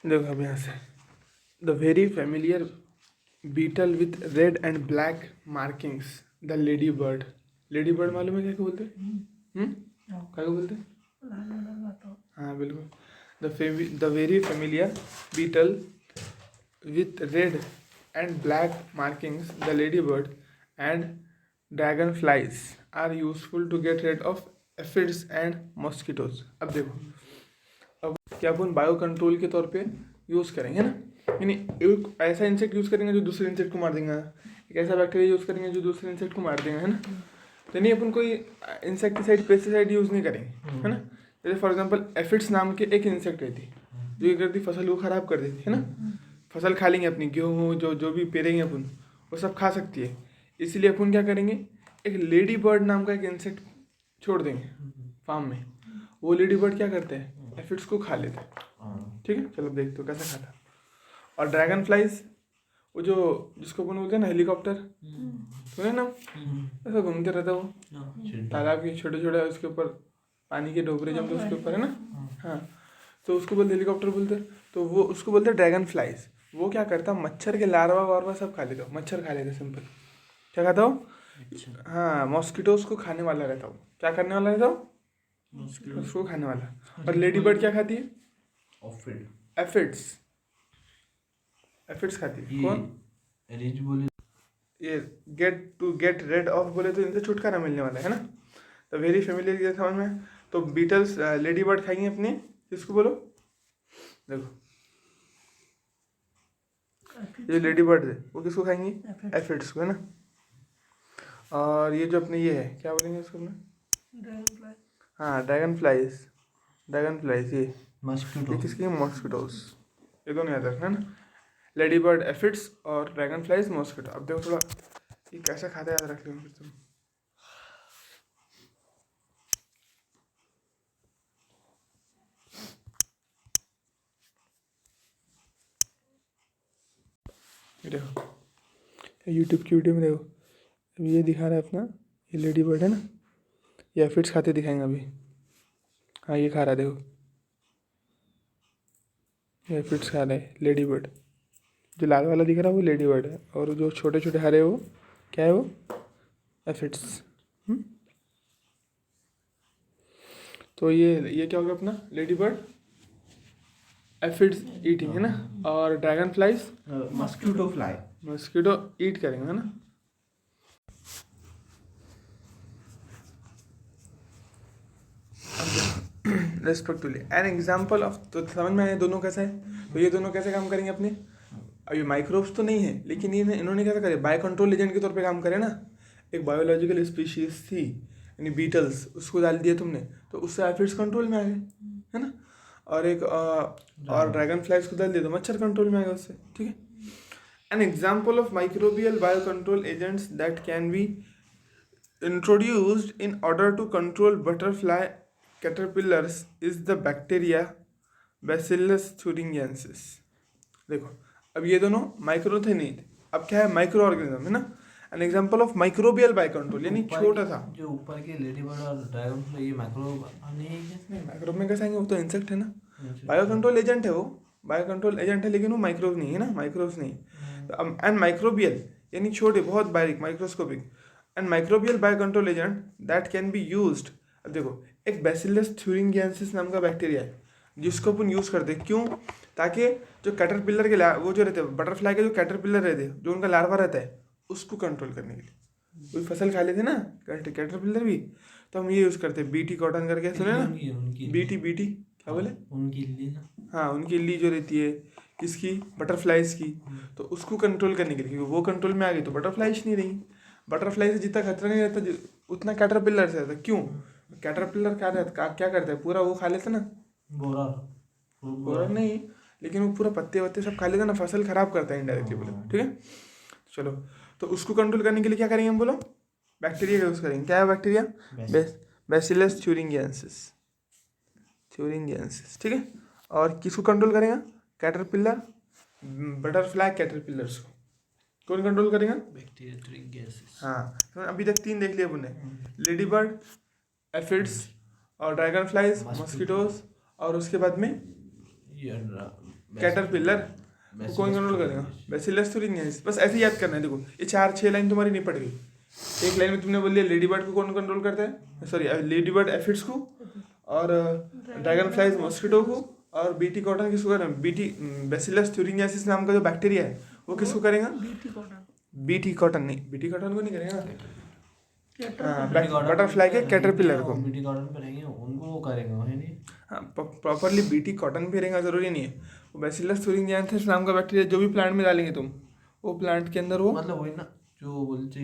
देखो अब यहाँ से the very familiar beetle with red and black markings the ladybird. Ladybird मालूम है क्या को बोलते हैं? क्या को बोलते हैं? हाँ बिल्कुल। The very familiar beetle with red and black markings, the ladybird and dragonflies are useful to get rid of aphids and mosquitoes। अब देखो, अब क्या अपन बायो कंट्रोल के तौर पे यूज़ करेंगे ना, यानी एक ऐसा इंसेक्ट यूज़ करेंगे जो दूसरे इंसेक्ट को मार देगा, एक ऐसा बैक्टीरिया यूज़ करेंगे जो दूसरे इंसेक्ट को मार देगा, है ना। तो नहीं अपन कोई इंसेक्टिसाइड पेस्टिसाइड यूज़ नहीं करेंगे, है ना। जैसे फॉर एग्जांपल एफिड्स नाम के एक इंसेक्ट रहती जो ये करती फसल को ख़राब कर देती है ना। फसल खा लेंगे अपनी, गेहूँ जो भी पेरेंगे अपन वो सब खा सकती है। इसलिए अपन क्या करेंगे, एक लेडी बर्ड नाम का एक इंसेक्ट छोड़ देंगे फार्म में। वो लेडी बर्ड क्या करते हैं, एफिड्स को खा लेते हैं। ठीक है, चलो देखते हो कैसे खाता। और ड्रैगन फ्लाइज, वो जो जिसको अपन बोलते हैं ना हेलीकॉप्टर, सुने ना, ऐसा घूमते रहता वो तालाब के छोटे छोटे उसके ऊपर पानी के डोबरे जमते उसके ऊपर, है ना। हाँ, तो उसको बोलते हेलीकॉप्टर बोलते। तो वो उसको बोलते ड्रैगन फ्लाइज। वो क्या करता, मच्छर के लार्वा वार्वा सब खा लेता, मच्छर खा लेता, सिंपल। क्या खाता हो? हाँ, मॉस्किटोज को खाने वाला रहता हो। क्या करने वाला रहता हो? उसको खाने वाला। और लेडी बर्ड क्या खाती है? एफिड्स। एफिड्स खाती है। कौन? रेंज बोले ये गेट रेड ऑफ बोले तो इनसे छुटकारा मिलने वाला है ना। तो वेरी फेमिलियर ये समझ में। तो बीटल्स लेडी बर्ड खाएंगे अपने, किसको बोलो? देखो ये लेडी बर्ड है, वो किसको खाएंगी? एफिड्स को, है ना। और ये जो अपने ये है, क्या बोलेंगे इसको अपने? हाँ, ड्रैगन फ्लाइज ये किसकी? मॉस्किटोज। ये दोनों याद रखना ना, लेडी बर्ड एफिड्स और ड्रैगन फ्लाइज मॉस्किटो। अब देखो थोड़ा ये कैसे खाता है, याद रख लो फिर तुम। देखो यूट्यूब की वीडियो में देखो, अभी ये दिखा रहा है अपना, ये लेडी बर्ड है ना, ये एफिड्स खाते दिखाएंगे अभी। हाँ ये खा रहा है, देखो ये एफिड्स खा रहा है लेडी बर्ड। जो लाल वाला दिख रहा है वो लेडी बर्ड है, और जो छोटे छोटे हरे वो क्या है? वो एफिड्स। तो ये क्या हो गया अपना, लेडी बर्ड एफिड्स ईटिंग, है ना। और ड्रैगन फ्लाइज मस्कीटो ईट करेंगे, है ना। रेस्पेक्टिवली एन एग्जाम्पल ऑफ, तो समझ में आया दोनों कैसा है। तो ये दोनों कैसे काम करेंगे अपने, अब ये माइक्रोब्स तो नहीं है, लेकिन ये इन्होंने क्या करे, बायो कंट्रोल एजेंट के तौर पे काम करे ना। एक बायोलॉजिकल स्पीशीज थी यानी बीटल्स, उसको डाल दिया तुमने तो उससे एफिड्स कंट्रोल में आ गए, है ना। और एक और ड्रैगन फ्लाइज को डाल दिया तो मच्छर कंट्रोल में आ गया उससे। ठीक है, an example of microbial bio control agents that can be introduced in order to control butterfly caterpillars is the bacteria Bacillus thuringiensis। देखो अब ये दोनों माइक्रो थे नहीं थे, अब क्या है, माइक्रो ऑर्गेनिज्म, है ना। An example of microbial bio control यानी छोटा सा। जो ऊपर के लेडी बर्ड और ड्रैगन फ्लाई ये माइक्रो नहीं है क्या? नहीं, माइक्रोब में कैसे आएंगे, वो तो इंसेक्ट है ना। बायो कंट्रोल एजेंट है वो, बायो कंट्रोल एजेंट है, लेकिन वो माइक्रोब नहीं है ना, माइक्रोब्स नहीं। एंड माइक्रोबियल यानी छोटे, बहुत बारीक, microscopic. And microbial bio control agent that can be used. अब देखो एक बैसिलस थ्यूरिंगिएंसिस नाम का बैक्टीरिया है जिसको अपन यूज़ करते हैं, क्यों? ताकि जो कैटरपिलर के वो जो रहते हैं, बटरफ्लाई के जो कैटरपिलर रहते हैं, जो उनका लार्वा रहता है, उसको कंट्रोल करने के लिए। कोई फसल खा लेते ना कैटरपिलर भी, तो हम ये यूज़ करते हैं, बीटी कॉटन करके सुने ना, बीटी क्या बोले, उनकी इल्ली ना। हाँ, उनकी इल्ली जो रहती है, किसकी? बटरफ्लाइज की। तो उसको कंट्रोल करने के लिए, क्योंकि वो कंट्रोल में आ गई तो बटरफ्लाइज नहीं रही। बटरफ्लाई से जितना खतरा नहीं रहता उतना कैटरपिलर से रहता। क्यों? कैटरपिलर क्या करता है, पूरा वो खा लेता ना, बोरा नहीं, लेकिन वो पूरा पत्ते वत्ते सब खा लेता ना, फसल खराब करता है इनडायरेक्टली बोले। ठीक है, चलो तो उसको कंट्रोल करने के लिए क्या करेंगे हम, बोलो? बैक्टीरिया का यूज़ करेंगे। क्या है बैक्टीरिया? बैसिलस थ्यूरिंगिएंसिस। ठीक है, और किसको कंट्रोल करेगा? कैटरपिलर, बटरफ्लाई कैटरपिलर्स को कौन कंट्रोल करेगा? बैक्टीरिया थ्यूरिंगिएंसिस। हाँ, तो अभी तक 3 देख लिए अपन ने, लेडी बर्ड, एफिड्स और ड्रैगन फ्लाइज, मॉस्किटोज, और उसके बाद में कैटरपिलर को कौन कंट्रोल करेगा? Bacillus thuringiensis। बस ऐसे ही याद करना है। देखो ये 4-6 लाइन तुम्हारी नहीं पड़ गई। एक लाइन में तुमने बोल दिया लेडी बर्ड को कौन कंट्रोल करता है, सॉरी लेडी बर्ड एफिड्स को, और ड्रैगन फ्लाइज मॉस्किटो को, और बीटी कॉटन किसको करें? बीटी बैसिलस thuringiensis नाम का जो बैक्टीरिया है वो किसको करेगा? बीटी कॉटन नहीं, बीटी कॉटन को नहीं करेगा, बटरफ्लाई के कैटरपिलर को। बीटी कॉटन पे रहेंगे उनको वो करेगा, है नहीं? हाँ प्रॉपरली बीटी कॉटन भी रहेगा जरूरी नहीं है। वो बैसिलस thuringiensis नाम का बैक्टीरिया जो भी प्लांट में डालेंगे तुम, वो प्लांट के अंदर वो मतलब वही ना जो बोलते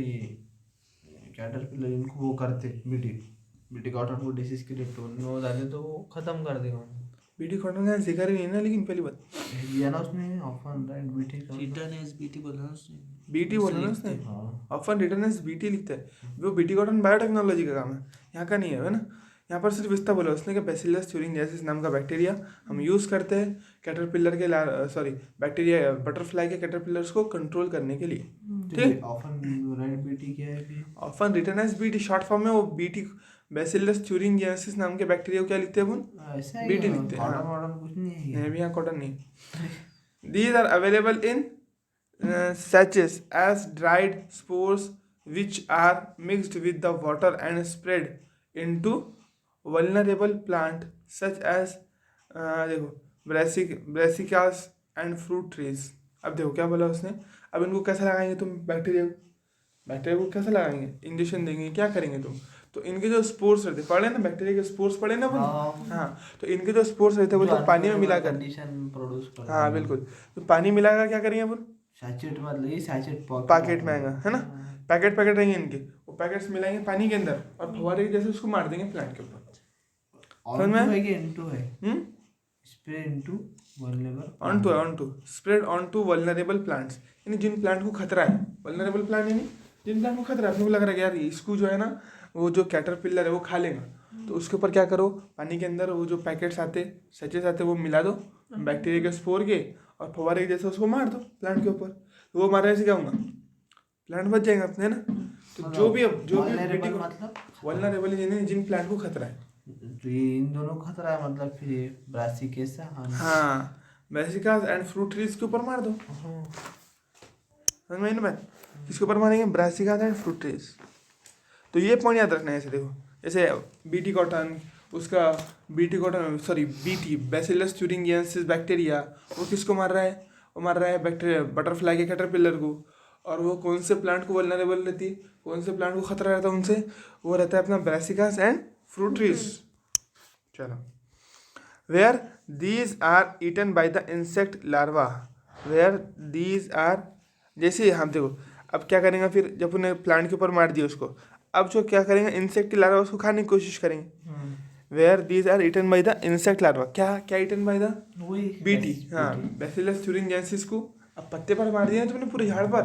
कैटरपिलर इनको वो करते बीटी कॉटन को डिसीज के लिए तो उनमें वो डाले तो वो खत्म कर देगा। बीटी कॉटन का जिक्र ही नहीं है ना, लेकिन पहली बात दिया ना उसने ऑफन राइट बीटी का रिटर्न एज बीटी बोला ना उसने। बीटी बोला ना उसने, हाँ ऑफन रिटर्न एज बीटी लिखता है। वो बीटी कॉटन बायोटेक्नोलॉजी का काम है, यहाँ का नहीं है ना। यहाँ पर सिर्फ इतना बोला उसने कि बैसिलस thuringiensis नाम का बैक्टीरिया हम यूज़ करते हैं कैटरपिलर के सॉरी बैक्टीरिया बटरफ्लाई के कैटरपिलर्स को कंट्रोल करने के लिए। ठीक, ऑफन राइट बीटी क्या है फिर? Often return as BT short form में वो बीटी बैसिलस thuringiensis नाम के बैक्टीरिया को क्या लिखते हैं अपन? ऐसा है बीटी लिखते हैं। कॉटन हाँ। वॉटन कुछ नहीं है नहीं भी यहाँ कॉटन नहीं। These are available in sachets as dried spores which are mixed with the water and spread into vulnerable plant such as देखो brassicas and fruit trees। अब देखो क्या बोला उसने, अब इनको कैसे लगाएंगे तुम बैक्टीरिया को कैसे लगाएंगे? इंजेक्शन देंगे, क्या करेंगे तुम? तो इनके जो स्पोर्स रहते पढ़े ना, बैक्टीरिया के स्पोर्स पढ़े ना अपन। हाँ तो इनके जो स्पोर्स रहते हैं वो तो पानी में मिलाकर कंडीशन प्रोड्यूस कर। हाँ बिल्कुल, तो पानी मिलाकर क्या करेंगे अपन? सैचेट मतलब ये सैचेट पैकेट में आएगा है ना, पैकेट रहेंगे इनके, वो पैकेट्स मिलाएंगे पानी के अंदर और फुहारे के जैसे उसको मार देंगे प्लांट के ऊपर। ऑन टू है कि इनटू है? Spray into vulnerable on to spread on to vulnerable plants, यानी जिन प्लांट को खतरा है। वल्नरेबल प्लांट यानी जिन प्लांट को खतरा है, अपने को लग रहा है कि यार इसको जो है ना वो जो कैटरपिलर है वो खा लेगा, तो उसके ऊपर क्या करो, पानी के अंदर वो जो पैकेट्स आते सचेस आते वो मिला दो बैक्टीरिया के स्पोर के, और फुहारे के जैसे उसको मार दो प्लांट के ऊपर। तो वो मारने से क्या होगा? प्लांट बच जाएगा अपने, है ना। तो जो भी मतलब वल्नरेबल यानी जिन प्लांट को खतरा है, तो ये इन दोनों खतरा है मतलब फिर ये ब्रासिकेसा हाँ ब्रासिकास एंड फ्रूट ट्रीज के ऊपर मार दो। समझ में ना बात? किसके ऊपर मारेंगे? ब्रासिकास एंड फ्रूट ट्रीज। तो ये पॉइंट याद रखना है। ऐसे देखो, जैसे बीटी कॉटन, उसका बीटी बैसिलस thuringiensis बैक्टीरिया, वो किसको मार रहा है? वो मार रहा है बैक्टीरिया बटरफ्लाई के कैटरपिलर को। और वो कौन से प्लांट को वल्नरेबल रहती है, कौन से प्लांट को खतरा रहता है उनसे? वो रहता है अपना ब्रासिकास एंड फ्रूट ट्रीज। चलो, where these are eaten by the insect larva, where these are, जैसे हम देखो अब क्या करेंगे फिर, जब उन्हें प्लांट के ऊपर मार दिया उसको, अब जो क्या करेंगे, इंसेक्ट लार्वा उसको खाने की कोशिश करेंगे। Where these are eaten by the insect larva, क्या ईटन बाय द बीटी, हाँ बैसिलस thuringiensis को। अब पत्ते पर मार दिया तुमने पूरे झाड़ पर,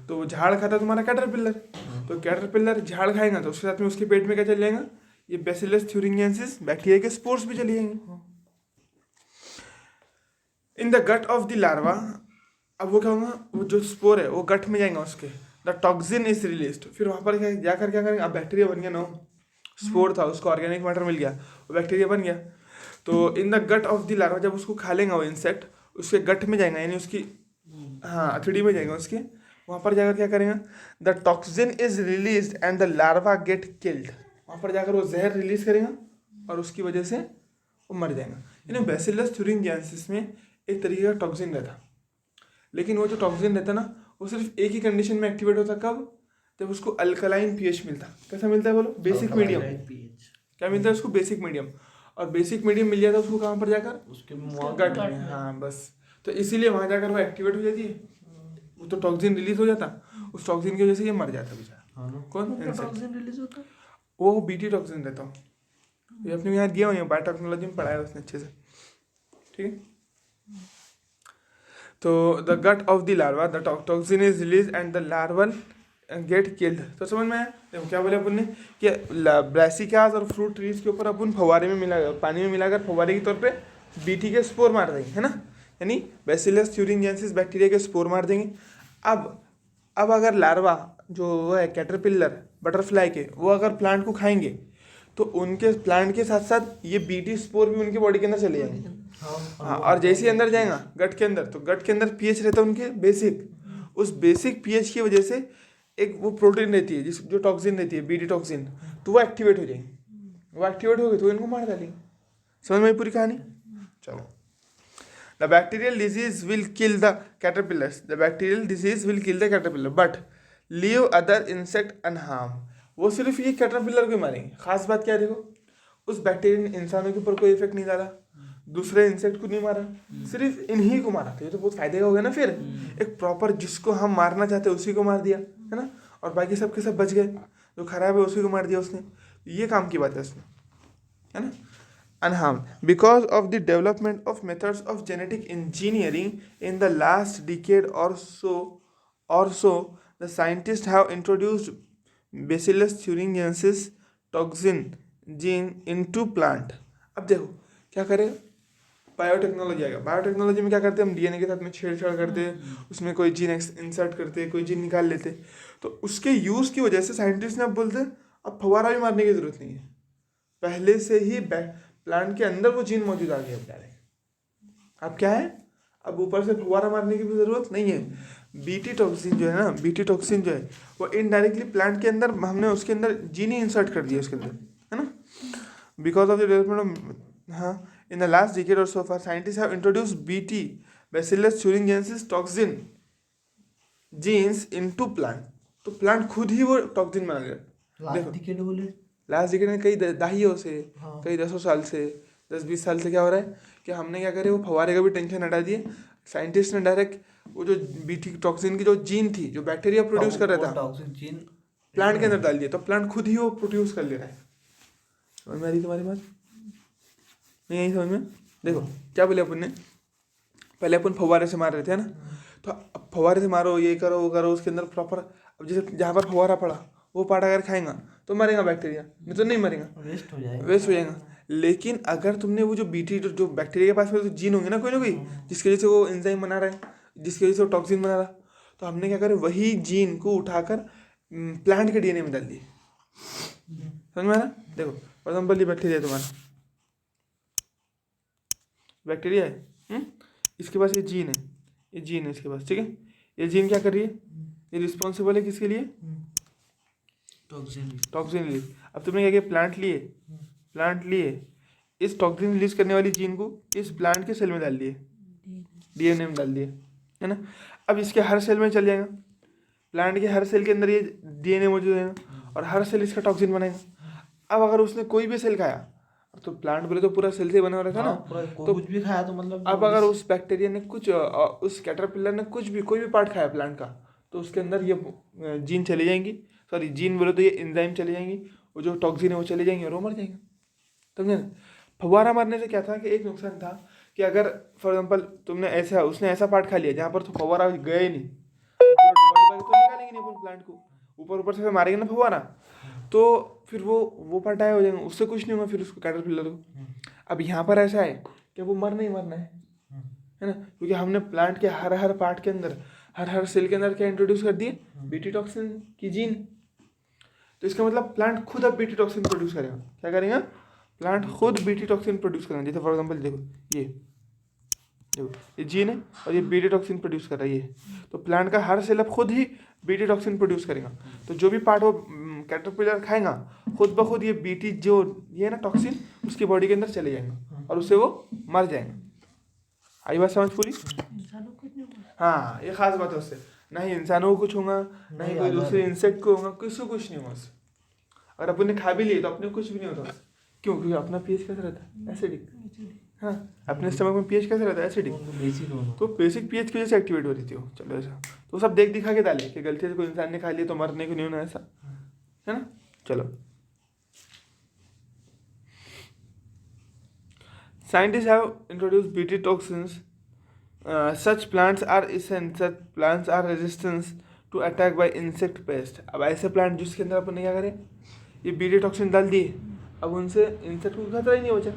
तो झाड़ खाता तुम्हारा कैटरपिलर, तो कैटरपिलर झाड़ खाएगा तो उसके साथ में उसके पेट में क्या चल जाएगा? ये बैसिलस thuringiensis बैक्टीरिया के स्पोर्स भी चले जाएंगे in the gut of the larva. अब वो क्या होगा, वो जो स्पोर है वो गट में जाएगा उसके, द टॉक्सिन इज रिलीज्ड। फिर वहाँ पर जाकर क्या करेंगे? अब बैक्टीरिया बन गया ना, स्पोर था उसको ऑर्गेनिक मैटर मिल गया, वो बैक्टीरिया बन गया। तो in the gut of the larva, जब उसको खा लेगा वो इंसेक्ट, उसके गट में जाएगा, यानी उसकी हाँ अथड़ी में जाएगा उसके, वहाँ पर जाकर क्या करेंगे? The toxin is release and the larva get killed. वहाँ पर जाकर वो जहर रिलीज करेगा और उसकी वजह से वो मर जाएगा। यानी बैसिलस thuringiensis में एक तरीके का टॉक्सिन रहता, लेकिन वो जो टॉक्सिन रहता ना वो सिर्फ एक ही कंडीशन में एक्टिवेट होता, कब? जब उसको अल्कलाइन पीएच मिलता। कैसा मिलता है बोलो? Basic medium. क्या मिलता है उसको? Basic medium. और बेसिक मीडियम मिल जाता है उसको कहाँ पर जाकर? उसके गट में। हाँ बस, तो इसीलिए वहाँ जाकर वो एक्टिवेट हो जाती है, वो तो टॉक्सिन रिलीज हो जाता, उस टॉक्सिन की वजह से ये मर जाता बेचारा। कौन? इंसेक्ट। वो बीटी टॉक्सिन रहता हूँ, ये अपने यहाँ दिया हुआ है, बायोटेक्नोलॉजी में पढ़ाया उसने अच्छे से, ठीक है। तो the gut of the larva, the toxin is release and the larval get killed. तो समझ में आया? देखो क्या बोले अपन ने कि ब्रासिकास और फ्रूट ट्रीज के ऊपर अपन फवारे में मिला, पानी में मिलाकर फवारे के तौर पे बीटी के स्पोर मार देंगे, है ना, यानी बैसिलस thuringiensis बैक्टीरिया के स्पोर मार देंगे। अब अगर लार्वा जो है कैटरपिलर बटरफ्लाई के, वो अगर प्लांट को खाएंगे तो उनके प्लांट के साथ साथ ये बीटी स्पोर भी उनके बॉडी के अंदर चले जाएंगे। हाँ, और जैसे ही अंदर जाएगा गट के अंदर, तो गट के अंदर पीएच रहता है उनके बेसिक, उस बेसिक पीएच की वजह से एक वो प्रोटीन रहती है जिस जो टॉक्सिन रहती है बीटी टॉक्सिन, तो वो एक्टिवेट हो जाएगी। वो एक्टिवेट हो गई तो इनको मार डालेंगे। समझ में पूरी कहानी? चलो, the bacterial disease will kill the caterpillars, the bacterial disease will kill the caterpillar but leave other insect unharm. वो सिर्फ ये कैटरपिलर को मारेंगे। खास बात क्या है, देखो उस बैक्टीरिया ने इंसानों के ऊपर कोई इफेक्ट नहीं डाला, दूसरे इंसेक्ट को नहीं मारा, सिर्फ इन्हीं को मारा। तो ये तो बहुत फायदे का हो गया ना। फिर एक प्रॉपर जिसको हम मारना चाहते उसी को मार दिया, है ना, और बाकी सब के सब बच गए। जो खराब है उसी को मार दिया उसने। ये काम की बात है उसने, है ना। Unharmed because of the development of methods of genetic engineering in the last decade or so, the scientists have introduced Bacillus thuringiensis toxin gene into plant. अब देखो क्या करें, बायोटेक्नोलॉजी आएगा। बायोटेक्नोलॉजी में क्या करते हैं हम, डीएनए के साथ में छेड़छाड़ करते हैं, उसमें कोई जीन इंसर्ट करते हैं, कोई जीन निकाल लेते हैं। तो उसके यूज़ की वजह से साइंटिस्ट ने अब बोलते हैं अब फव्वारा भी मारने की जरूरत नहीं है, पहले से ही प्लांट के अंदर वो जीन मौजूद आ गया डायरेक्ट। अब क्या है, अब ऊपर से फव्वारा मारने की भी ज़रूरत नहीं है। बीटी टॉक्सिन जो है ना, बीटी टॉक्सिन जो है वो इनडायरेक्टली प्लांट के अंदर हमने उसके अंदर जीन ही इंसर्ट कर दिया उसके अंदर, है ना। Because of the development of, हाँ, इन द लास्ट डिकेड और so far scientist have introduced BT bacillus thuringiensis toxin genes into plant. तो प्लांट खुद ही वो टॉक्सिन बना लिया। लास्ट डिकेड बोले, लास्ट डिकेड में कई दहाइयों से, हाँ। कई 10 साल से, 10-20 साल से क्या हो रहा है कि हमने क्या करे, वो फव्वारे का भी टेंशन हटा दिए। साइंटिस्ट ने डायरेक्ट वो जो बीटी टॉक्सिन की जो जीन थी जो बैक्टीरिया प्रोड्यूस कर रहा था टॉक्सिन जीन प्लांट के अंदर डाल दिया, तो प्लांट खुद ही वो प्रोड्यूस कर ले रहा है। समझ में आ रही तुम्हारी बात? नहीं आई समझ में? देखो क्या बोले अपन ने, पहले अपन फव्वारे से मार रहे थे, है ना। तो अब फव्वारे से मारो, ये करो वो करो, उसके अंदर प्रॉपर, अब जैसे जहाँ पर फव्वारा पड़ा वो पार्ट अगर खाएगा तो मरेगा बैक्टीरिया, नहीं तो नहीं मरेगा, वेस्ट हो जाएगा, वेस्ट हो जाएगा। लेकिन अगर तुमने वो जो बीटी जो बैक्टीरिया के पास में तो जीन होंगे ना कोई ना कोई, जिसकी वजह से वो एंजाइम बना रहा है, जिसकी वजह से वो टॉक्सिन बना रहा, तो हमने क्या करें वही जीन को उठाकर प्लांट के डीएनए में डाल दिए। समझ में आ रहा? देखो फॉर एग्जाम्पल ये बैक्टीरिया तुम्हारा, बैक्टीरिया है, इसके पास ये जीन है, ये जीन है इसके पास, ठीक है। ये जीन क्या कर रही है, ये रिस्पॉन्सिबल है किसके लिए, टॉक्सिन रिलीज। अब तुमने क्या किया, प्लांट लिए इस टॉक्सिन रिलीज करने वाली जीन को इस प्लांट के सेल में डाल दिए, डीएनए में डाल दिए, है ना। अब इसके हर सेल में चल जाएगा, प्लांट के हर सेल के अंदर ये डीएनए मौजूद रहेगा और हर सेल इसका टॉक्सिन बनाएगा। अब अगर उसने कोई भी सेल खाया, तो प्लांट बोले तो पूरा सेल से बना रहता है ना, तो कुछ भी खाया तो मतलब, अब अगर उस बैक्टीरिया ने कुछ उस कैटरपिलर ने कुछ भी कोई भी पार्ट खाया प्लांट का, तो उसके अंदर ये जीन चली जाएंगी, सॉरी जीन बोले तो ये एंजाइम चली जाएंगी, वो जो टॉक्सिन है वो चले जाएंगे और वो मर जाएंगे। समझे ना। फव्वारा मारने से क्या था कि एक नुकसान था कि अगर फॉर एग्जाम्पल तुमने ऐसा, उसने ऐसा पार्ट खा लिया जहाँ पर तो फव्वारा गया ही नहीं, तो निकालेंगे नहीं अपन प्लांट को, ऊपर से मारेंगे ना फव्वारा, तो फिर वो पार्ट आया हो जाएगा, उससे कुछ नहीं होगा फिर उसको कैटरपिलर को। अब यहाँ पर ऐसा है कि वो मरना ही मरना है ना, क्योंकि हमने प्लांट के हर पार्ट के अंदर, हर सेल के अंदर क्या इंट्रोड्यूस कर दिए, बीटी टॉक्सिन की जीन। तो इसका मतलब प्लांट खुद अब बीटी टॉक्सिन प्रोड्यूस करेगा। क्या करेगा, प्लांट खुद बीटी टॉक्सिन प्रोड्यूस करेगा। जैसे फॉर एग्जांपल देखो ये जीन है और ये बीटी टॉक्सिन प्रोड्यूस कर रहा है ये, तो प्लांट का हर सेल अब खुद ही बीटी टॉक्सिन प्रोड्यूस करेगा। तो जो भी पार्ट वो कैटरपिलर खाएगा खुद ब खुद ये बीटी जो ये ना टॉक्सिन उसकी बॉडी के अंदर चले जाएंगे और उससे वो मर जाएंगे। आई बात समझ पूरी? हाँ, ये खास बात है उससे, ना ही इंसानों को कुछ होगा, ना ही कोई दूसरे इंसेक्ट को होगा, किसी को कुछ नहीं होगा उससे। अगर अपन ने खा भी लिए तो अपने कुछ भी नहीं होता उससे। क्यों? क्योंकि अपना पीएच कैसा रहता है, एसिडिक। हाँ, अपने स्टमक में पीएच कैसा रहता है, एसिडिक। तो बेसिक पीएच की वजह से एक्टिवेट हो रही थी वो। चलो ऐसा तो सब देख दिखा के डाले कि गलती से कोई इंसान ने खा लिया तो मरने को नहीं होना, ऐसा है ना। चलो, scientists have introduced BT toxins. Such plants are resistant to attack by insect pest. अब ऐसे प्लांट जिसके अंदर अपन ने क्या करें, ये BT टॉक्सिन डाल दिए, अब उनसे इंसेक्ट को खतरा ही नहीं बचा,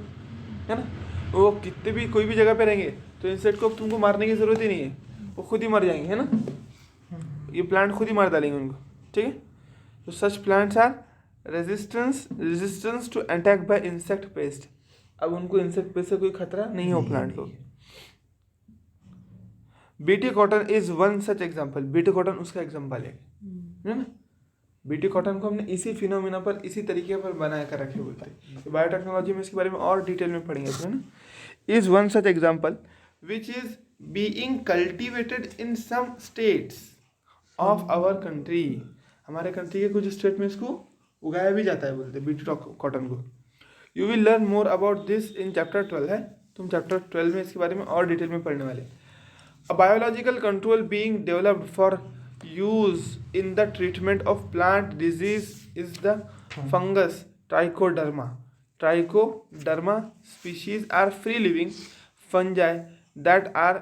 है ना। वो कितने भी कोई भी जगह पे रहेंगे तो इंसेक्ट को अब तुमको मारने की ज़रूरत ही नहीं है, वो खुद ही मर जाएंगे, है ना। ये प्लांट खुद ही मार डालेंगे उनको, ठीक है। तो such plants are resistance to attack by insect pest. अब उनको इंसेक्ट पेस्ट से कोई खतरा नहीं हो प्लांट को। BT cotton is one such example. BT cotton उसका एग्जाम्पल है ना। बीटी कॉटन को हमने इसी फिनोमिना पर, इसी तरीके पर बना कर रखे बोलते हैं। तो बायोटेक्नोलॉजी में इसके बारे में और डिटेल में पढ़ेंगे है ना। Is one such example which is being cultivated in some states of our country. हमारे कंट्री के कुछ स्टेट में इसको उगाया भी जाता है बोलते हैं बीटी कॉटन को। You will learn more about this in chapter 12 है। तुम चैप्टर 12 में इसके बारे में और डिटेल में पढ़ने वाले। A biological control being developed for use in the treatment of plant disease is the fungus Trichoderma. Trichoderma species are free-living fungi that are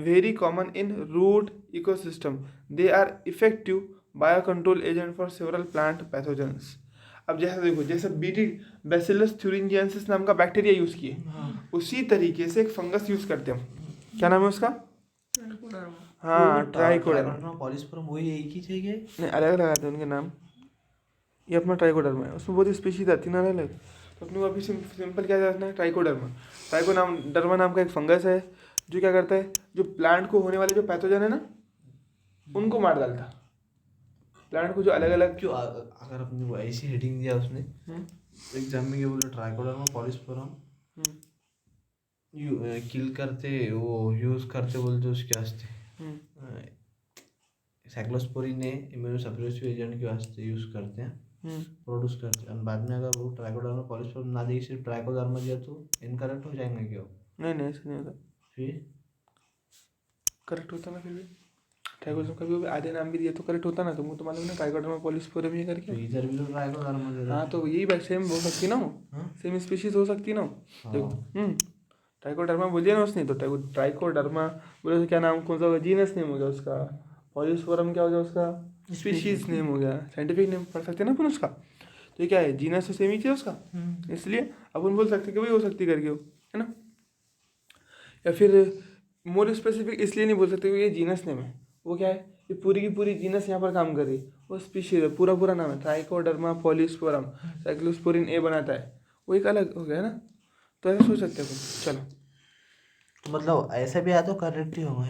very common in root ecosystem. They are effective biocontrol agent for several plant pathogens. अब जैसे देखो, जैसे BT bacillus thuringiensis नाम का bacteria use किए, उसी तरीके से एक फंगस यूज करते हैं। क्या नाम है उसका? हाँ, ट्राइकोडर्मा। पॉलिस्पर्म वही एक ही चाहिए, नहीं अलग अलग आते हैं उनके नाम। ये अपना ट्राइकोडर्मा है, उसमें बहुत ही स्पीशीज आती है ना अलग। तो अपने को अभी सिंपल क्या रखना है, ट्राइकोडर्मा। ट्राइकोडर्मा नाम का एक फंगस है जो क्या करता है, जो प्लांट को होने वाले जो पैथोजन है ना उनको मार डालता है। प्लांट को जो अलग अलग क्यों अगर अपने को ऐसी हेडिंग दिया उसने एग्जाम में, ये बोले ट्राइकोडर्मा पॉलिस्पर्म किल करते वो यूज करते बोलते उसके वास्ते साइक्लोस्पोरिन ने इम्यूनोसप्रेसिव एजेंट के वास्ते यूज करते हैं, प्रोड्यूस करते हैं। और बाद में अगर वो ट्राइकोडर्मा पॉलिस्पर्म ना दिए, सिर्फ ट्राइकोडर्मा दिया तो इनकरेक्ट हो जाएंगे क्या? नहीं ऐसा नहीं होता, फिर करेक्ट होता ना। फिर भी ट्राइकोडर्मा कभी भी आधे नाम भी दिए तो करेक्ट होता ना। तुमको तो मालूम ना ट्राइकोडर्मा पॉलिस्पोरम ये करके। तो इधर भी तो ट्राइकोडर्मा दे रहा है। हाँ तो यही बात सेम हो सकती ना, सेम स्पीशीज हो सकती ना। देखो ट्राइकोडर्मा बोलिए ना उसने, तो ट्राइकोडर्मा बोले तो क्या नाम, कौन सा होगा, जीनस नेम हो गया उसका। पॉलिस्पोरम क्या हो गया उसका, स्पीशीज नेम हो गया। साइंटिफिक नेम पढ़ सकते हैं ना अपन उसका। तो ये क्या है, जीनस तो सेम ही थी उसका, इसलिए अपन बोल सकते कि वही हो सकती करके हो, है ना। या फिर मोर स्पेसिफिक इसलिए नहीं बोल सकते ये जीनस नेम है। वो क्या है, ये पूरी की पूरी जीनस यहाँ पर काम कर रही है, वो स्पीशीज है, पूरा नाम है ट्राइकोडर्मा पॉलिस्पोरम। साइक्लोस्पोरिन ए बनाता है, वो एक अलग हो गया ना। तो ऐसा सोच सकते हैं अपन। चलो तो मतलब ऐसा भी आया तो करेक्ट ही होगा।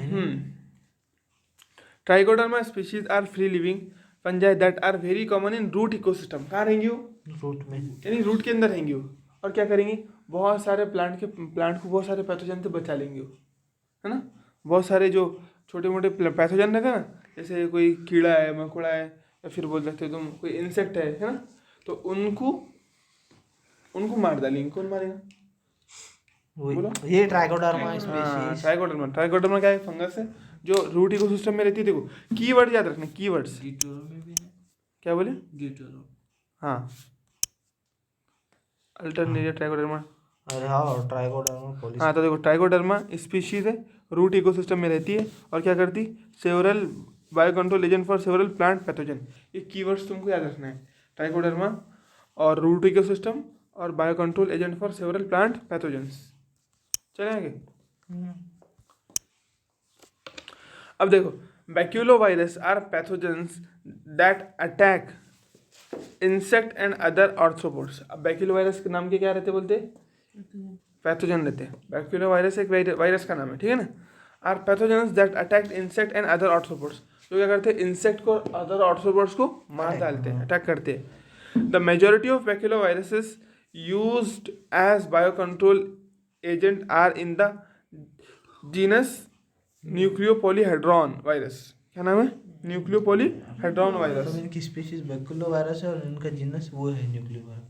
Trichoderma species are free living fungi that are very common in root ecosystem. कहाँ रहेंगी वो, रूट में, यानी रूट के अंदर रहेंगी वो। और क्या करेंगी, बहुत सारे प्लांट को बहुत सारे पैथोजन से बचा लेंगे वो, है ना। बहुत सारे जो छोटे मोटे पैथोजन रहते हैं ना, जैसे कोई कीड़ा है, मकोड़ा है, या फिर बोल सकते हो तुम कोई इंसेक्ट है ना, तो उनको मार डालेंगे। कौन मारेगा बोलो? ये ट्राइकोडर्मा स्पीशीज। ट्राइकोडर्मा क्या है, फंगस है जो रूट इकोसिस्टम में रहती है। देखो कीवर्ड याद रखना, कीवर्ड्स। क्या बोले? हाँ, अल्टरनेरिया ट्राइकोडर्मा। अरे हाँ, ट्राइकोडर्मा पॉलिस्पर्म। हाँ तो देखो ट्राइकोडर्मा स्पीशीज है, रूट इकोसिस्टम में रहती है और क्या करती, several bio control agent for several plant pathogen. ये कीवर्ड्स तुमको याद रखना है, ट्राइकोडर्मा और रूट इकोसिस्टम और bio control agent for several plant pathogens. चले आगे। अब देखो, baculovirus are pathogens that attack insect and other arthropods. अब बैक्यूलोवायरस के नाम के क्या रहते बोलते, पैथोजन रहते हैं। बैक्यूलोवायरस एक वायरस का नाम है, ठीक है ना। Are pathogens that attack insect and other arthropods, जो क्या करते हैं, इंसेक्ट को अदर आर्थ्रोपोड्स को मार डालते हैं, अटैक करते हैं। The majority of baculoviruses used as bio control agent are in the genus nucleopolyhedron virus. क्या नाम है, न्यूक्लियोपॉलीहेड्रॉन वायरस। तो इनकी स्पीशीज बैक्यूलोवायरस है और इनका जीनस वो है न्यूक्लियोवायरस,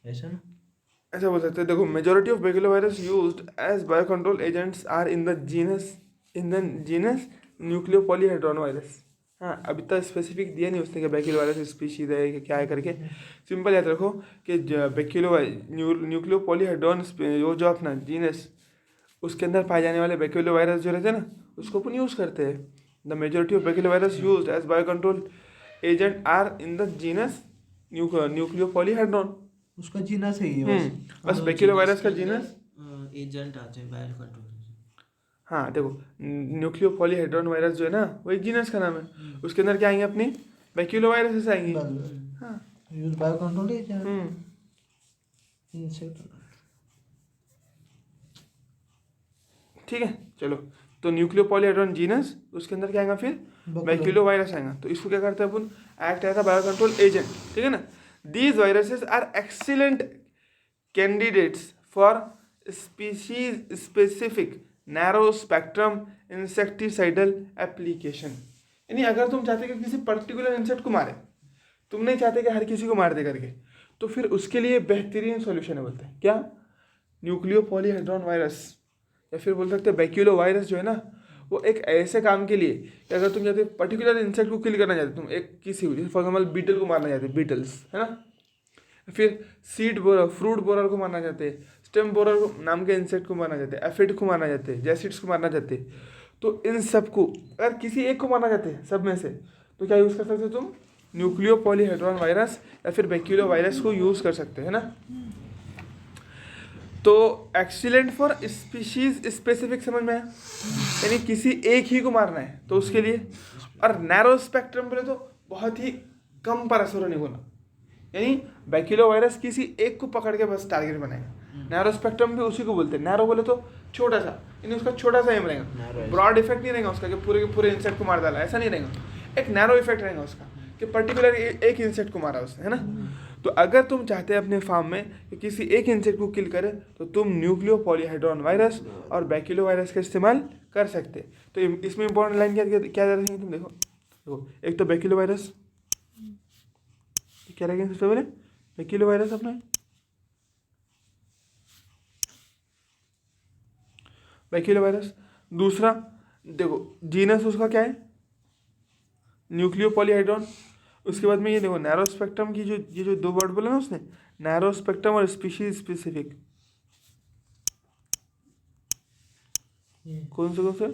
ऐसा ना, ऐसा बोल सकते हैं। देखो, majority of baculovirus used as bio control agents are in the genus nucleopolyhedron virus. हाँ, अभी तक स्पेसिफिक दिया नहीं उसने कि बैक्यूलोवायरस स्पीशीज है कि क्या है करके। सिंपल याद रखो कि न्यूक्लियोपॉलीहेड्रॉन जो अपना जीनस, उसके अंदर पाए जाने वाले बैक्यूलोवायरस जो रहते हैं ना, उसको अपन यूज़ करते हैं। The majority of baculovirus used as bio control agent are in the genus nucleopolyhedron. उसका जीनस है ये बस बैक्यूलोवायरस का जीनस एजेंट आते हैं बायो कंट्रोल। हाँ देखो, न्यूक्लियोपॉलीहेड्रॉन वायरस जो है ना, वो एक जीनस का नाम है। उसके अंदर क्या आएंगे, अपनी बैक्यूलोवायरस आएंगे। हाँ, यूज बायोकंट्रोल एजेंट हम्म, इंसेक्ट। ठीक है चलो। तो न्यूक्लियो पॉलीहेड्रॉन जीनस, उसके अंदर क्या आएगा फिर बैक्यूलो वायरस आएगा। तो इसको क्या करते हैं अपन, act as a biocontrol agent, ठीक है ना। These viruses are excellent candidates for species specific narrow spectrum insecticidal application. यानी अगर तुम चाहते कि किसी पर्टिकुलर इंसेक्ट को मारे, तुम नहीं चाहते कि हर किसी को मार दे करके, तो फिर उसके लिए बेहतरीन सॉल्यूशन है, बोलते हैं क्या, न्यूक्लियो पॉलीहेड्रॉन वायरस, या फिर बोल सकते हैं बैक्यूलो वायरस जो है ना, वो एक ऐसे काम के लिए कि अगर तुम चाहते पर्टिकुलर इंसेक्ट को किल करना चाहते, तुम एक किसी जैसे फॉर एग्जाम्पल बीटल को मारना चाहते, बीटल्स है ना, फिर सीड बोरर, फ्रूट बोरर को मारना चाहते, स्टेम बोरर नाम के इंसेक्ट को मारना चाहते, एफिड को मारना चाहते, जैसिड्स को मारना चाहते, तो इन सब को अगर किसी एक को मारना चाहते सब में से, तो क्या यूज़ कर सकते हो तुम, न्यूक्लियो पॉलीहेड्रॉन वायरस या फिर बैक्यूलो वायरस को यूज़ कर सकते हैं ना। तो एक्सीलेंट फॉर स्पीशीज स्पेसिफिक समझ में आया, यानी किसी एक ही को मारना है तो उसके लिए, और नैरो स्पेक्ट्रम बोले तो बहुत ही कम पर असर होने को ना, यानी बैक्यूलो वायरस किसी एक को पकड़ के बस टारगेट बनाएगा। नैरो स्पेक्ट्रम भी उसी को बोलते हैं, नैरो बोले तो छोटा सा, यानी उसका छोटा सा एम रहेगा, ब्रॉड इफेक्ट नहीं रहेगा उसका कि पूरे के पूरे इंसेक्ट को मार डाला, ऐसा नहीं रहेगा, एक नैरो इफेक्ट रहेगा उसका कि पर्टिकुलर एक इंसेक्ट को मारा उसने, है ना। तो अगर तुम चाहते हैं अपने फार्म में कि किसी एक इंसेक्ट को किल करे, तो तुम न्यूक्लियो पॉलीहेड्रॉन वायरस और बैक्यूलो वायरस का इस्तेमाल कर सकते। तो इसमें इंपॉर्टेंट लाइन क्या रहेंगे तुम देखो, एक तो बैक्यूलो वायरस, क्या रहेंगे सबसे पहले, बैक्यूलो वायरस अपना, बैक्यूलो वायरस। दूसरा देखो जीनस उसका क्या है, न्यूक्लियो पॉलीहाइड्रॉन। उसके बाद में ये देखो नैरो स्पेक्ट्रम की जो ये जो दो वर्ड बोला ना उसने, नैरो स्पेक्ट्रम और स्पीशीज स्पेसिफिक, कौन से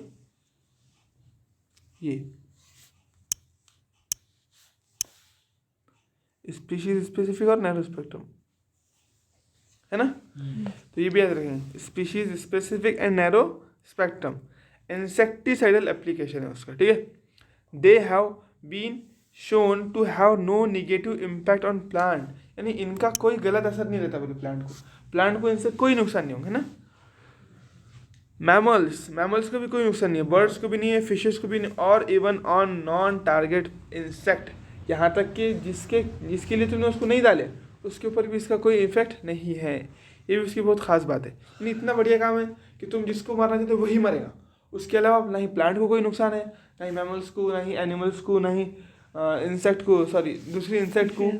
ये स्पीशीज स्पेसिफिक और नैरो स्पेक्ट्रम, है ना। तो ये भी याद रखेंगे, species specific and narrow spectrum insecticidal application है उसका, ठीक है। They have been shown to have no negative impact on plant, यानी इनका कोई गलत असर नहीं रहता बोले प्लांट को इनसे कोई नुकसान नहीं होगा, है ना। मैमल्स को भी कोई नुकसान नहीं है, बर्ड्स को भी नहीं है, फिशेस को भी नहीं, और even on non target insect, यहाँ तक कि जिसके लिए तुमने उसको नहीं डाले उसके ऊपर भी इसका कोई इफेक्ट नहीं है। ये भी उसकी बहुत खास बात है, यानी इतना बढ़िया काम है कि तुम जिसको मारना चाहते हो वही मरेगा, उसके अलावा ना ही प्लांट को कोई नुकसान है, ना ही मैमल्स को, ना ही एनिमल्स को, ना ही इंसेक्ट को, सॉरी दूसरी इंसेक्ट को,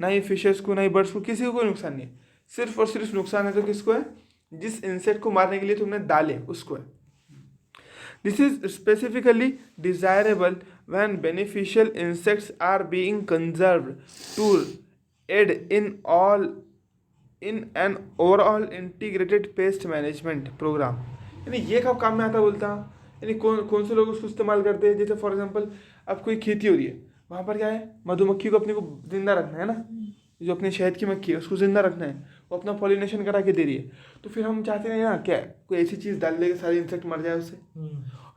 ना ही फिशेस को, ना ही बर्ड्स को, किसी को कोई नुकसान नहीं है। सिर्फ और सिर्फ नुकसान है तो किसको है, जिस इंसेक्ट को मारने के लिए तुमने डाले उसको है। This is specifically desirable when beneficial insects are being conserved to aid in an overall integrated pest management program. यानी ये कब काम में आता बोलता, यानी कौन से लोग उसको इस्तेमाल करते हैं, जैसे फॉर एग्जांपल अब कोई खेती हो रही है, वहाँ पर क्या है, मधुमक्खी को अपने को जिंदा रखना है ना, जो अपनी शहद की मक्खी है उसको जिंदा रखना है, वो अपना पॉलिनेशन करा के दे रही है, तो फिर हम चाहते हैं ना क्या कोई ऐसी चीज़ डाल देंगे सारे इंसेक्ट मर जाए उससे,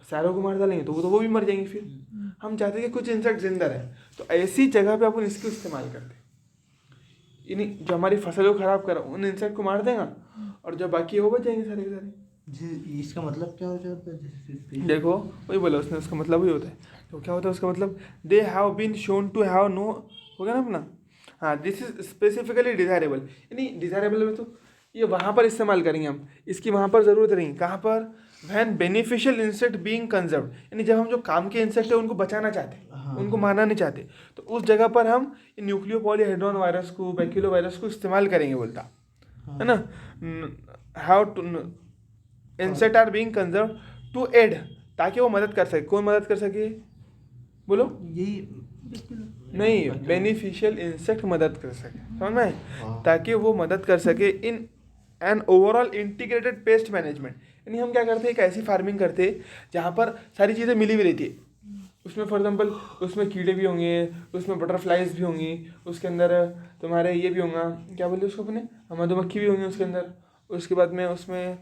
सारों को मार डालेंगे तो वो भी मर जाएंगे, फिर हम चाहते हैं कि कुछ इंसेक्ट जिंदा रहे, तो ऐसी जगह पे अपन इसको इस्तेमाल करते हैं, यानी जो हमारी फसल को खराब करा उन इंसेक्ट को मार देगा और जो बाकी हो बच जाएंगे सारे के सारे। जी, इसका मतलब क्या हो जाता है? देखो वही बोला उसने, उसका मतलब वही होता है। तो क्या होता है उसका मतलब, they have been shown to have no, हो गया ना अपना, हाँ, दिस इज स्पेसिफिकली डिजायरेबल, यानी डिजायरेबल में तो ये वहाँ पर इस्तेमाल करेंगे हम, इसकी वहाँ पर ज़रूरत रहेगी, कहाँ पर, when beneficial insect being conserve, यानी जब हम जो काम के इंसेक्ट है उनको बचाना चाहते हैं, हाँ। उनको मारना नहीं चाहते, तो उस जगह पर हम न्यूक्लियो पॉलीहेड्रॉन वायरस को, बैक्यूलो वायरस को इस्तेमाल करेंगे बोलता, है ना। How to insect are being conserve to aid, ताकि वो मदद कर सके, कौन मदद कर सके बोलो, यही नहीं, बेनिफिशियल इंसेक्ट मदद कर सके, समझ में आए? ताकि वो मदद कर सके इन an overall integrated pest management, यानी हम क्या करते हैं, एक ऐसी फार्मिंग करते हैं जहाँ पर सारी चीज़ें मिली हुई रहती है, उसमें फॉर एग्जांपल उसमें कीड़े भी होंगे, उसमें बटरफ्लाइज भी होंगी, उसके अंदर तुम्हारे ये भी होगा, क्या बोलते उसको अपने, मधुमक्खी भी होंगी उसके अंदर, उसके बाद में उसमें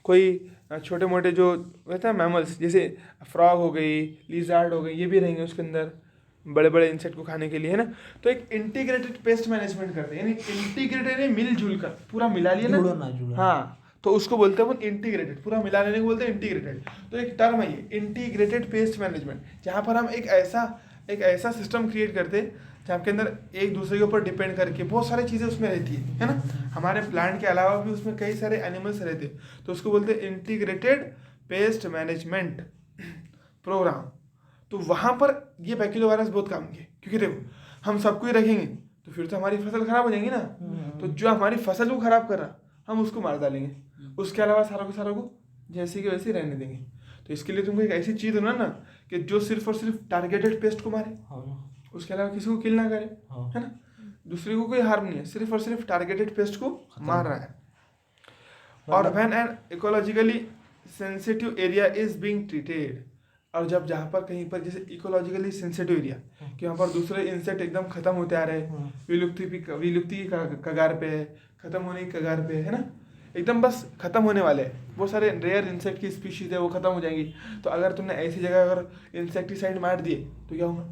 कोई छोटे मोटे जो रहते हैं मैमल्स, जैसे फ्रॉग हो गई, लिजार्ड हो गई, ये भी रहेंगे उसके अंदर, बड़े बड़े इंसेक्ट को खाने के लिए, है ना। तो एक इंटीग्रेटेड पेस्ट मैनेजमेंट करते हैं, यानी इंटीग्रेटेड है मिलजुल कर पूरा मिला लिया ना, जुड़ा। हाँ, तो उसको बोलते हैं अपन इंटीग्रेटेड, पूरा मिला लेने को बोलते हैं इंटीग्रेटेड। तो एक टर्म है ये इंटीग्रेटेड पेस्ट मैनेजमेंट, जहाँ पर हम एक ऐसा सिस्टम क्रिएट करते हैं जहाँ के अंदर एक दूसरे के ऊपर डिपेंड करके बहुत सारी चीज़ें उसमें रहती है ना। हमारे प्लांट के अलावा भी उसमें कई सारे एनिमल्स रहते हैं, तो उसको बोलते हैं इंटीग्रेटेड पेस्ट मैनेजमेंट प्रोग्राम। तो वहाँ पर ये बैक्टीरियोवायरस बहुत काम किए, क्योंकि देखो हम सबको ही रखेंगे तो फिर तो हमारी फसल खराब हो जाएगी ना। तो जो हमारी फसल को खराब कर रहा हम उसको मार डालेंगे, उसके अलावा सारा को जैसे कि वैसे रहने देंगे। तो इसके लिए तुमको एक ऐसी चीज़ होना ना कि जो सिर्फ और सिर्फ टारगेटेड पेस्ट को मारे, उसके अलावा किसी को किल ना करे, है ना। दूसरे को कोई हार्म नहीं है, सिर्फ और सिर्फ टारगेटेड पेस्ट को मार रहा है। और when an ecologically sensitive area is being treated, और जब जहाँ पर कहीं पर जैसे इकोलॉजिकली सेंसिटिव एरिया कि वहाँ पर दूसरे इंसेक्ट एकदम खत्म होते आ रहे हैं, विलुप्ति की कगार पे है, खत्म होने की कगार पे है ना, एकदम बस खत्म होने वाले हैं, बहुत सारे रेयर इंसेक्ट की स्पीशीज है वो खत्म हो जाएंगी। तो अगर तुमने ऐसी जगह अगर इंसेक्टिसाइड मार दिए तो क्या होगा,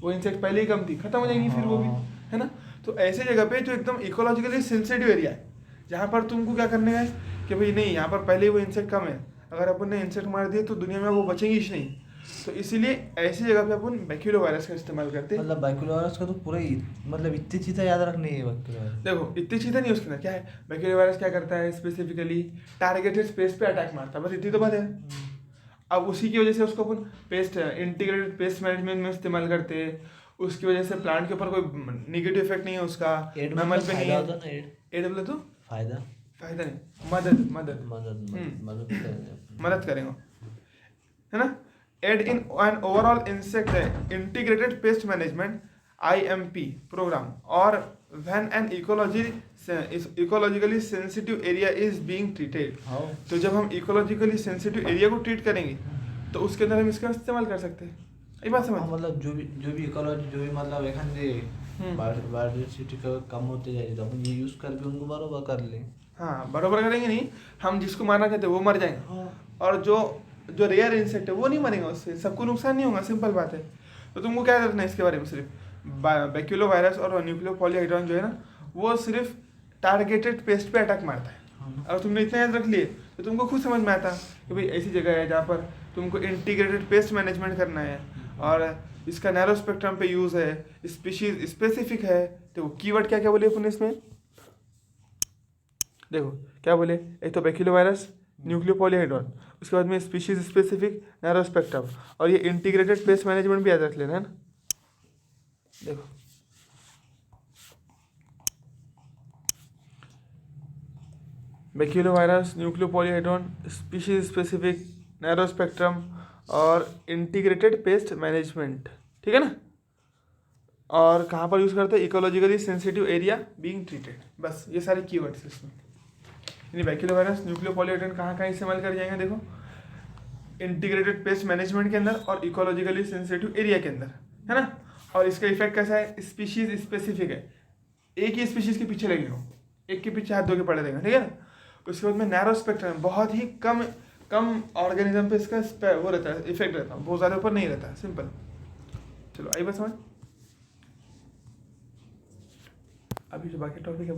वो इंसेक्ट पहले ही कम थी, खत्म हो जाएंगी फिर वो भी, है ना। तो ऐसे जगह पे जो एकदम इकोलॉजिकली सेंसिटिव एरिया है, जहाँ पर तुमको क्या करने का है कि भाई नहीं यहाँ पर पहले ही वो इंसेक्ट कम है, अगर अपन ने इंसेक्ट मार दिए तो दुनिया में वो बचेंगी ही नहीं। तो इसीलिए ऐसी जगह पे अपन बैक्टीरियोवायरस का इस्तेमाल करते हैं। मतलब बैक्टीरियोवायरस का तो पूरा ही मतलब इतनी चीज़ें याद रखनी है बैक्टीरियोवायरस। देखो इतनी चीज़ें नहीं, उसके अंदर क्या है, बैक्टीरियोवायरस क्या करता है, स्पेसिफिकली टारगेटेड स्पेस पे अटैक मारता है, बस इतनी तो बात है। अब उसी की वजह से उसको अपन पेस्ट इंटीग्रेटेड पेस्ट मैनेजमेंट में इस्तेमाल करते हैं। उसकी वजह से प्लांट के ऊपर कोई निगेटिव इफेक्ट नहीं है उसका, मैमल पे नहीं है। एड बोले तो फायदा नहीं, मदद करेंगे, है ना। Aid in an overall insect integrated pest management IMP program, और when an ecologically sensitive area is being treated. तो जब हम इकोलॉजिकली सेंसिटिव एरिया को ट्रीट करेंगे तो उसके अंदर हम इसका इस्तेमाल कर सकते हैं। ये बात समझ, मतलब जो भी इकोलॉजी जो भी मतलब एखादे बायोडायवर्सिटी का कम होते जाए तो अपन ये यूज करके उनको बराबर कर ले। हाँ बराबर करेंगे नहीं, हम जिसको मारना चाहते हैं वो मर जाएंगे, और जो रेयर इंसेक्ट है वो नहीं मरेंगे, उससे सबको नुकसान नहीं होगा, सिंपल बात है। तो तुमको क्या करना है इसके बारे में, सिर्फ बैक्टीरियोवायरस और न्यूक्लियोपॉलीहेड्रॉन जो है ना वो सिर्फ टारगेटेड पेस्ट पे अटैक मारता है। अगर तुमने इतना याद रख लिए तो तुमको खुद समझ में आता कि भाई ऐसी जगह है जहाँ पर तुमको इंटीग्रेटेड पेस्ट मैनेजमेंट करना है और इसका नैरो स्पेक्ट्रम पे यूज़ है, स्पीशीज स्पेसिफिक है। तो कीवर्ड क्या क्या बोले अपन इसमें, देखो क्या बोले, एक तो बैक्टीरियोवायरस, न्यूक्लियोपॉलीहेड्रॉन, उसके बाद में स्पीशीज स्पेसिफिक, नैरो स्पेक्ट्रम, और ये इंटीग्रेटेड पेस्ट मैनेजमेंट भी याद रख लेना है ना। देखो बैक्टीरियोवायरस, न्यूक्लियोपॉलीहेड्रॉन, स्पीशीज स्पेसिफिक, नैरो स्पेक्ट्रम और इंटीग्रेटेड पेस्ट मैनेजमेंट, ठीक है ना। और कहाँ पर यूज़ करते हैं, ecologically sensitive area being treated, बस ये सारे कीवर्ड्स इसमें। यानी बैक्टीरियोवायरस, न्यूक्लियोपॉलीहेड्रॉन कहाँ कहाँ इस्तेमाल कर जाएंगे, देखो इंटीग्रेटेड पेस्ट मैनेजमेंट के अंदर और इकोलॉजिकली सेंसिटिव एरिया के अंदर, है ना। और इसका इफेक्ट कैसा है, स्पीशीज स्पेसिफिक है, एक ही स्पीशीज के पीछे लगेगा, एक के पीछे हाथ धो के पड़े रहेगा, ठीक है ना। उसके बाद में नैरो स्पेक्ट्रम, बहुत ही कम ऑर्गेनिज्म पे इसका वो रहता है, इफेक्ट रहता है, बहुत ज़्यादा ऊपर नहीं रहता है, सिंपल। चलो आई बात समझ। अभी जो बाकी टॉपिक है